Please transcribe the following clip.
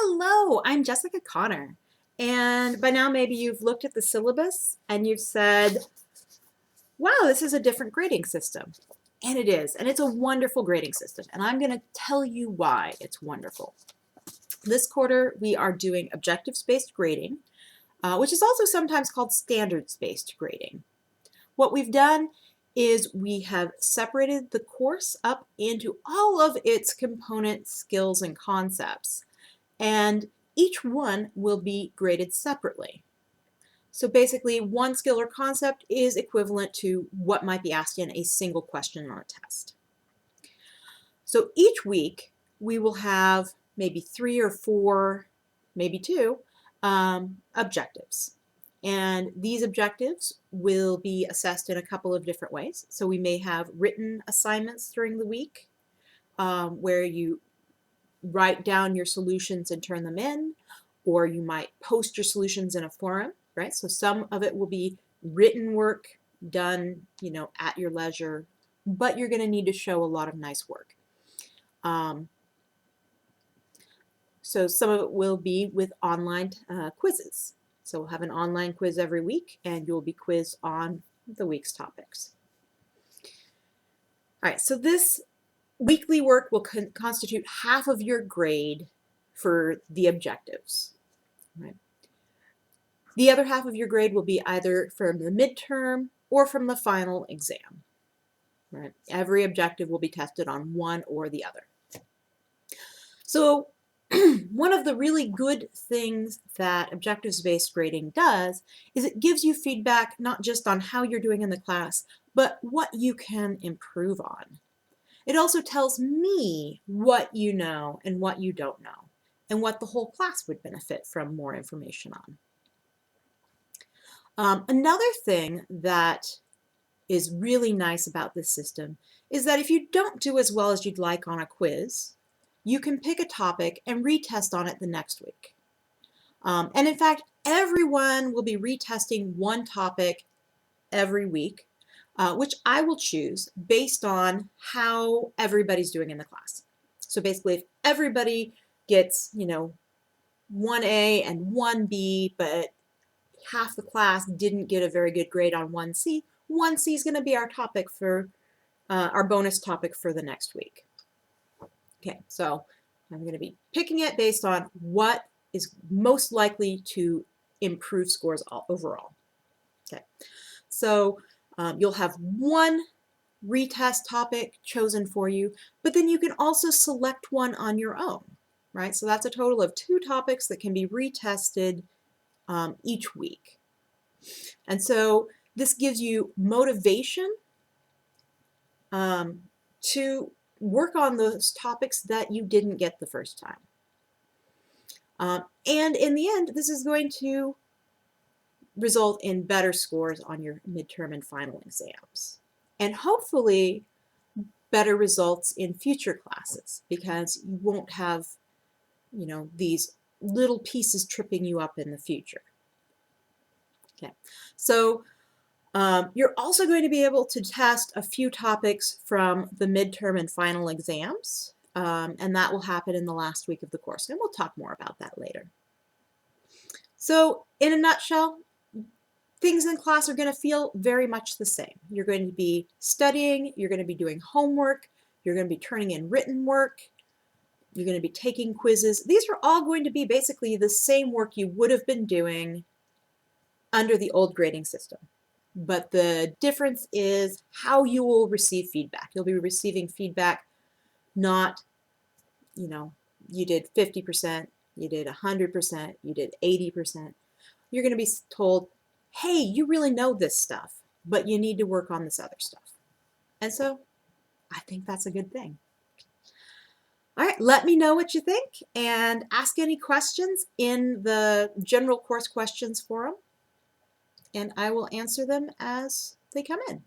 Hello, I'm Jessica Connor. And by now maybe you've looked at the syllabus and you've said, wow, this is a different grading system. And it is, and it's a wonderful grading system. And I'm going to tell you why it's wonderful. This quarter we are doing objectives-based grading, which is also sometimes called standards-based grading. What we've done is we have separated the course up into all of its component skills and concepts. And each one will be graded separately. So basically, one skill or concept is equivalent to what might be asked in a single question on a test. So each week, we will have maybe 3 or 4, maybe 2 objectives. And these objectives will be assessed in a couple of different ways. So we may have written assignments during the week where you write down your solutions and turn them in, or you might post your solutions in a forum, right? So some of it will be written work done, at your leisure, but you're going to need to show a lot of nice work. So some of it will be with online quizzes. So we'll have an online quiz every week, and you'll be quizzed on the week's topics. All right, so this weekly work will constitute half of your grade for the objectives. Right? The other half of your grade will be either from the midterm or from the final exam. Right? Every objective will be tested on one or the other. So one of the really good things that objectives-based grading does is it gives you feedback not just on how you're doing in the class, but what you can improve on. It also tells me what you know and what you don't know, and what the whole class would benefit from more information on. Another thing that is really nice about this system is that if you don't do as well as you'd like on a quiz, you can pick a topic and retest on it the next week. And in fact, everyone will be retesting one topic every week, which I will choose based on how everybody's doing in the class. So basically, if everybody gets, 1A and 1B, but half the class didn't get a very good grade on 1C, 1C is going to be our topic for our bonus topic for the next week. Okay, so I'm going to be picking it based on what is most likely to improve scores overall. Okay, so you'll have one retest topic chosen for you, but then you can also select one on your own, right? So that's a total of 2 topics that can be retested each week. And so this gives you motivation to work on those topics that you didn't get the first time. And in the end, this is going to result in better scores on your midterm and final exams. And hopefully better results in future classes, because you won't have, these little pieces tripping you up in the future. Okay, so you're also going to be able to test a few topics from the midterm and final exams, and that will happen in the last week of the course, and we'll talk more about that later. So in a nutshell, things in class are going to feel very much the same. You're going to be studying, you're going to be doing homework, you're going to be turning in written work, you're going to be taking quizzes. These are all going to be basically the same work you would have been doing under the old grading system. But the difference is how you will receive feedback. You'll be receiving feedback not, you did 50%, you did 100%, you did 80%. You're going to be told, hey, you really know this stuff, but you need to work on this other stuff. And so I think that's a good thing. All right, let me know what you think and ask any questions in the general course questions forum, and I will answer them as they come in.